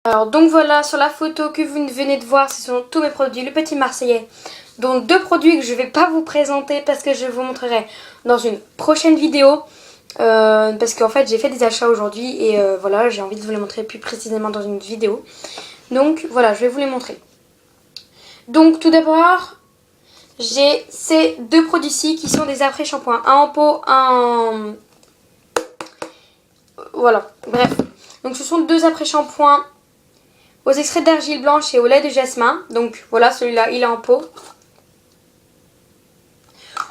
Alors donc voilà, sur la photo que vous venez de voir, ce sont tous mes produits, le Petit Marseillais. Donc 2 produits que je ne vais pas vous présenter parce que je vous montrerai dans une prochaine vidéo. Parce qu'en fait j'ai fait des achats aujourd'hui et voilà, j'ai envie de vous les montrer plus précisément dans une vidéo. Donc voilà, je vais vous les montrer. Donc tout d'abord, j'ai ces 2 produits-ci qui sont des après-shampoings. Un en pot, un en... Voilà, bref. Donc ce sont 2 après-shampoings aux extraits d'argile blanche et au lait de jasmin. Donc voilà, celui-là il est en pot.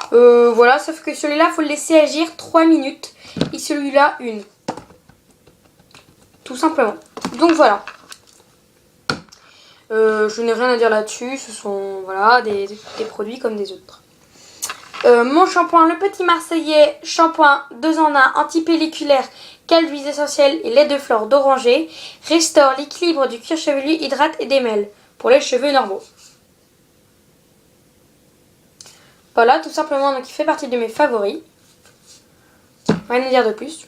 Voilà, sauf que celui-là faut le laisser agir 3 minutes et celui-là 1. Tout simplement. Donc voilà. Je n'ai rien à dire là-dessus. Ce sont voilà, des produits comme des autres. Mon shampoing, le Petit Marseillais, shampoing 2 en 1, antipelliculaire, calme d'huile essentielle et lait de fleur d'oranger, restaure l'équilibre du cuir chevelu, hydrate et démêle pour les cheveux normaux. Voilà, tout simplement, donc il fait partie de mes favoris. Rien à dire de plus.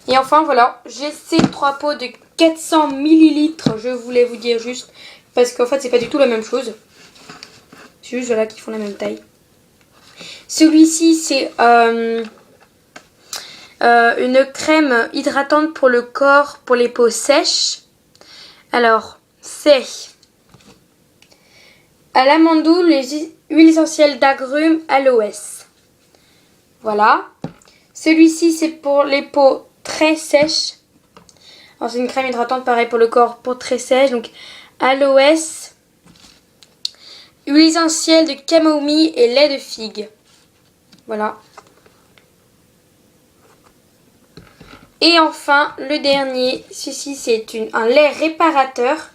Et enfin, voilà, j'ai ces 3 pots de 400 ml, je voulais vous dire juste, parce qu'en fait, c'est pas du tout la même chose. C'est juste, voilà, qui font la même taille. Celui-ci, c'est une crème hydratante pour le corps, pour les peaux sèches. Alors, c'est à l'amandou, les huiles essentielles d'agrumes, aloès. Voilà. Celui-ci, c'est pour les peaux très sèches. Alors, c'est une crème hydratante, pareil pour le corps, peau très sèche. Donc, aloès, huile essentielle de camomille et lait de figue. Voilà. Et enfin, le dernier, ceci c'est un lait réparateur.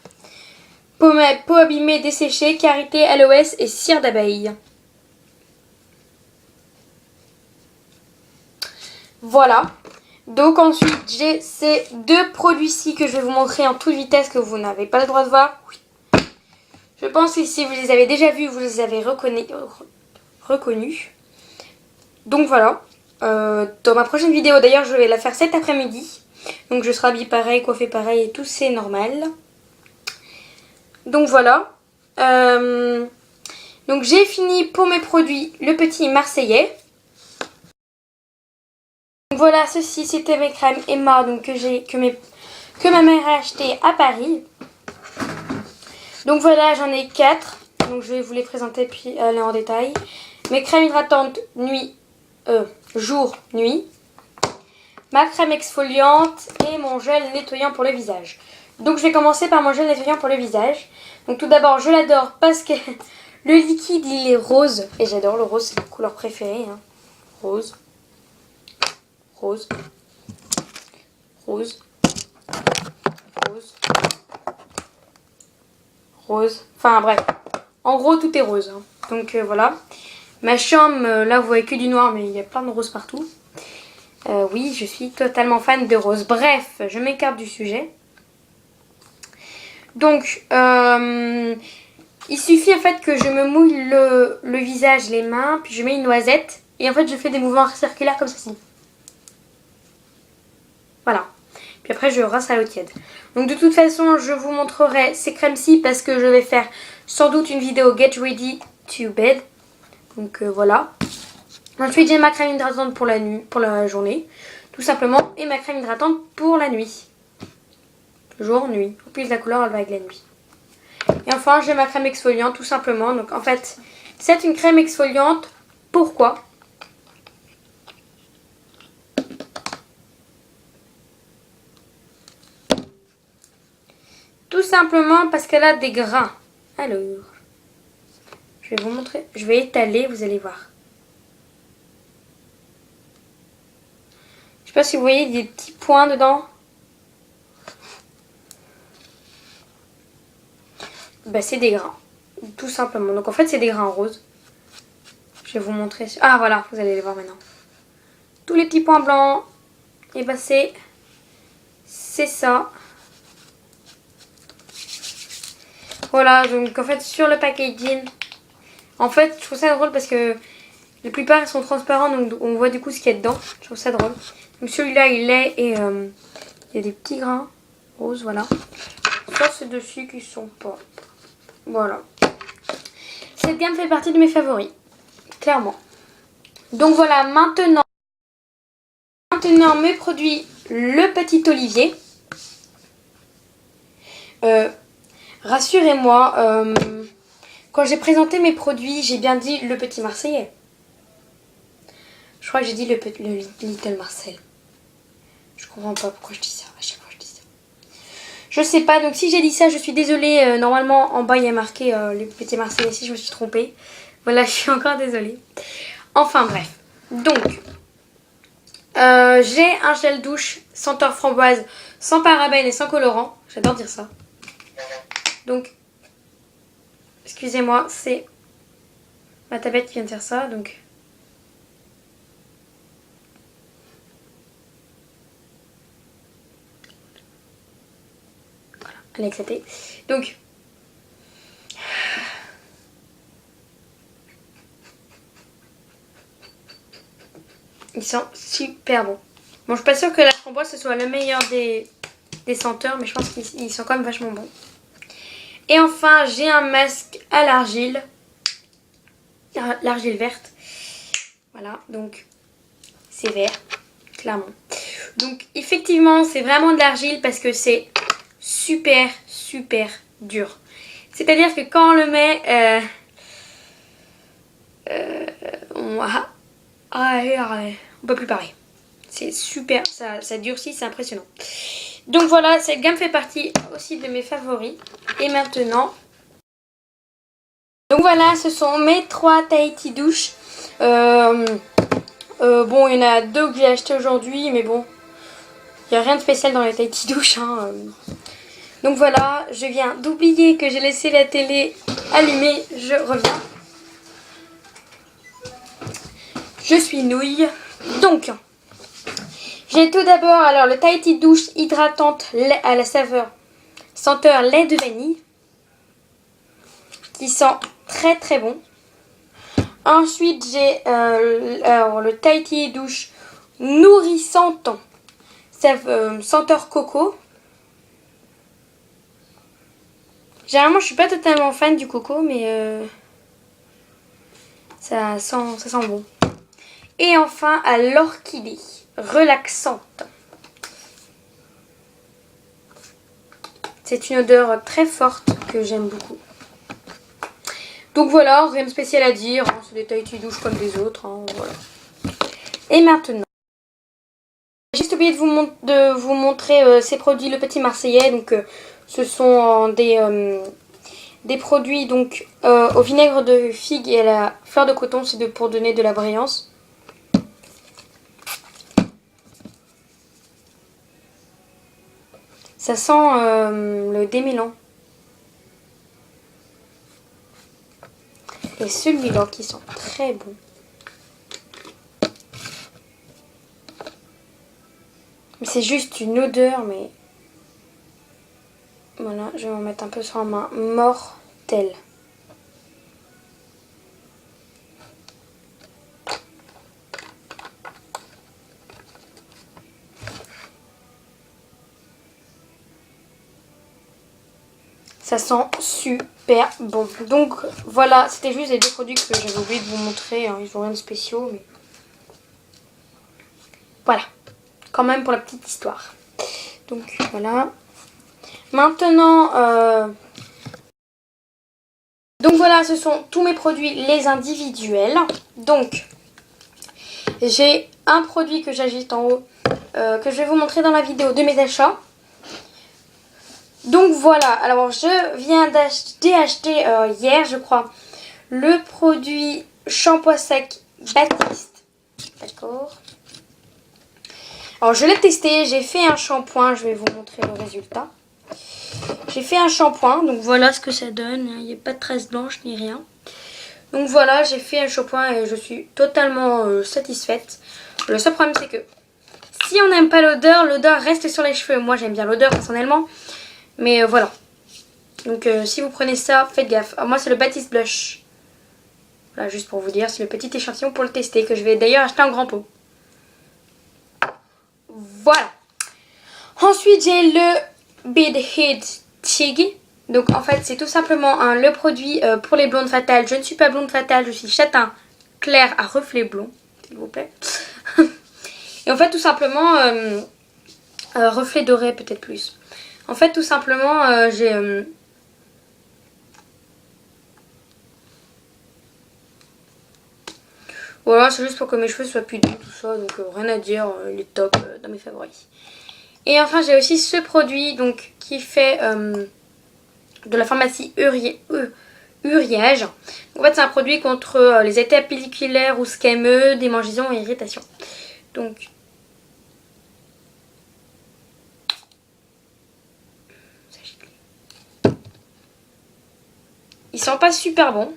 Peau abîmée, desséchée, karité, aloès et cire d'abeille. Voilà. Donc ensuite, j'ai ces 2 produits-ci que je vais vous montrer en toute vitesse que vous n'avez pas le droit de voir. Oui. Je pense que si vous les avez déjà vus, vous les avez reconnus. Donc voilà. Dans ma prochaine vidéo, d'ailleurs, je vais la faire cet après-midi. Donc je serai habillée pareil, coiffée pareil et tout, c'est normal. Donc voilà. Donc j'ai fini pour mes produits le Petit Marseillais. Donc voilà, ceci c'était mes crèmes Emma donc que ma mère a acheté à Paris. Donc voilà, j'en ai 4. Donc je vais vous les présenter puis aller en détail. Mes crèmes hydratantes jour, nuit. Ma crème exfoliante et mon gel nettoyant pour le visage. Donc je vais commencer par mon gel nettoyant pour le visage. Donc tout d'abord, je l'adore parce que le liquide il est rose. Et j'adore le rose, c'est ma couleur préférée. Hein. Rose. Rose. Rose. Rose. Rose. Enfin bref. En gros, tout est rose. Hein. Donc voilà. Ma chambre, là vous voyez que du noir, mais il y a plein de roses partout. Oui, je suis totalement fan de rose. Bref, je m'écarte du sujet. Donc, il suffit en fait que je me mouille le visage, les mains, puis je mets une noisette. Et en fait, je fais des mouvements circulaires comme ceci. Voilà. Puis après, je rince à l'eau tiède. Donc de toute façon, je vous montrerai ces crèmes-ci parce que je vais faire sans doute une vidéo Get Ready to Bed. Donc voilà. Ensuite, j'ai ma crème hydratante pour la nuit, pour la journée, tout simplement, et ma crème hydratante pour la nuit. Jour, nuit. En plus, la couleur, elle va avec la nuit. Et enfin, j'ai ma crème exfoliante, tout simplement. Donc, en fait, c'est une crème exfoliante. Pourquoi ? Tout simplement parce qu'elle a des grains. Alors, je vais vous montrer. Je vais étaler, vous allez voir. Je sais pas si vous voyez des petits points dedans. Bah, c'est des grains. Tout simplement. Donc en fait c'est des grains roses. Je vais vous montrer. Ah voilà, vous allez les voir maintenant. Tous les petits points blancs. Et bah c'est ça. Voilà, donc en fait sur le packaging. En fait je trouve ça drôle parce que la plupart ils sont transparents. Donc on voit du coup ce qu'il y a dedans. Je trouve ça drôle. Donc celui-là il est et il y a des petits grains roses, voilà. ça c'est dessus qui sont pas. Voilà. Cette gamme fait partie de mes favoris. Clairement. Donc voilà, maintenant mes produits le petit Olivier. Rassurez-moi, quand j'ai présenté mes produits, j'ai bien dit le petit Marseillais. Je crois que j'ai dit le Little Marcel. Je comprends pas pourquoi je dis ça. À chaque fois je dis ça. Je sais pas, donc si j'ai dit ça, je suis désolée. Normalement, en bas, il y a marqué le petit Marseillais. Si je me suis trompée. Voilà, je suis encore désolée. Enfin bref. Donc, j'ai un gel douche senteur framboise, sans parabènes et sans colorant. J'adore dire ça. Donc, excusez-moi, c'est ma tablette qui vient de faire ça. Donc, voilà, elle a éclaté. Donc, ils sont super bons. Bon, je suis pas sûre que la framboise ce soit le meilleur des senteurs, mais je pense qu'ils sont quand même vachement bons. Et enfin, j'ai un masque à l'argile. L'argile verte. Voilà, donc c'est vert, clairement. Donc effectivement, c'est vraiment de l'argile parce que c'est super, super dur. C'est-à-dire que quand on le met... on peut plus parler. C'est super, ça durcit, c'est impressionnant. Donc voilà, cette gamme fait partie aussi de mes favoris. Et maintenant... Donc voilà, ce sont mes 3 Tahiti douches. Bon, il y en a 2 que j'ai acheté aujourd'hui, mais bon, il n'y a rien de spécial dans les Tahiti douches. Hein. Donc voilà, je viens d'oublier que j'ai laissé la télé allumée. Je reviens. Je suis nouille. Donc, j'ai tout d'abord alors le Tahiti douche hydratante à la saveur senteur lait de vanille, qui sent très très bon. Ensuite, j'ai le Tahiti douche nourrissante senteur coco. Généralement, je suis pas totalement fan du coco, mais ça sent bon. Et enfin, à l'orchidée relaxante. C'est une odeur très forte que j'aime beaucoup. Donc voilà, rien de spécial à dire. Hein, c'est des Tahiti douches comme des autres. Hein, voilà. Et maintenant, j'ai juste oublié de vous montrer ces produits, le petit Marseillais. Donc, ce sont des produits donc au vinaigre de figue et à la fleur de coton. C'est pour donner de la brillance. Ça sent le démêlant. Et celui-là qui sent très bon. C'est juste une odeur, mais... Voilà, je vais en mettre un peu sur la main. Mortel. Ça sent super bon. Donc voilà, c'était juste les 2 produits que j'avais oublié de vous montrer. Hein. Ils n'ont rien de spéciaux, mais... Voilà. Quand même pour la petite histoire. Donc voilà. Maintenant... Donc voilà, ce sont tous mes produits, les individuels. Donc, j'ai un produit que j'agite en haut, que je vais vous montrer dans la vidéo de mes achats. Donc voilà, alors je viens d'acheter hier, je crois, le produit shampoing sec Baptiste. D'accord. Alors je l'ai testé, j'ai fait un shampoing, je vais vous montrer le résultat. J'ai fait un shampoing, donc voilà ce que ça donne. Il n'y a pas de traces blanches ni rien. Donc voilà, j'ai fait un shampoing et je suis totalement satisfaite. Le seul problème c'est que si on n'aime pas l'odeur, l'odeur reste sur les cheveux. Moi j'aime bien l'odeur personnellement. Mais voilà. Donc si vous prenez ça, faites gaffe. Alors, moi c'est le Baptiste Blush. Voilà, juste pour vous dire, c'est le petit échantillon pour le tester. Que je vais d'ailleurs acheter en grand pot. Voilà. Ensuite j'ai le Bead Hit Tig. Donc en fait c'est tout simplement le produit pour les blondes fatales. Je ne suis pas blonde fatale, je suis châtain clair à reflet blond, s'il vous plaît. Et en fait tout simplement, reflet doré peut-être plus. En fait tout simplement j'ai... voilà, c'est juste pour que mes cheveux soient plus doux, tout ça, donc rien à dire, il est top, dans mes favoris. Et enfin j'ai aussi ce produit donc qui fait de la pharmacie Uriage. En fait c'est un produit contre les étais pelliculaires ou squameux, démangeaisons et irritations. Donc il sent pas super bon.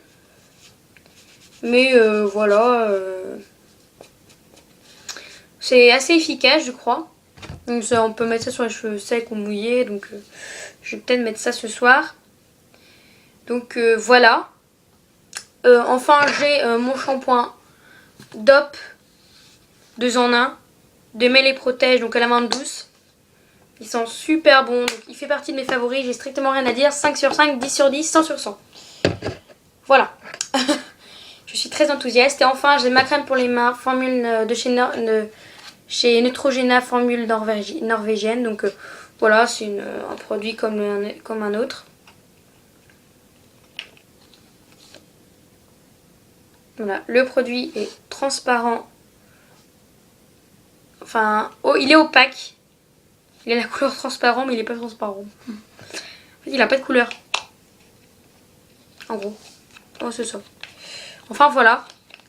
Mais voilà, c'est assez efficace je crois. Donc ça, on peut mettre ça sur les cheveux secs ou mouillés. Donc je vais peut-être mettre ça ce soir. Donc voilà. Enfin j'ai mon shampoing DOP 2 en 1 de Mêlée Protège, donc à la menthe douce. Il sent super bon, donc il fait partie de mes favoris, j'ai strictement rien à dire. 5 sur 5, 10 sur 10, 100 sur 100. Voilà. Je suis très enthousiaste. Et enfin j'ai ma crème pour les mains, formule de chez Neutrogena, formule norvégienne. Donc voilà, c'est un produit comme un autre. Voilà, le produit est transparent. Enfin, il est opaque. Il a la couleur transparent, mais il est pas transparent. En fait, il a pas de couleur. En gros. Oh, c'est ça. Enfin, voilà.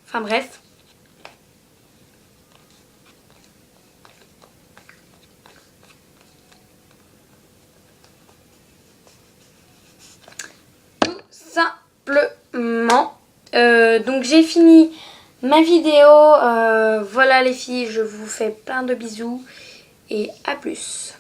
Enfin, bref. Tout simplement. Donc, j'ai fini ma vidéo. Voilà, les filles. Je vous fais plein de bisous. Et à plus.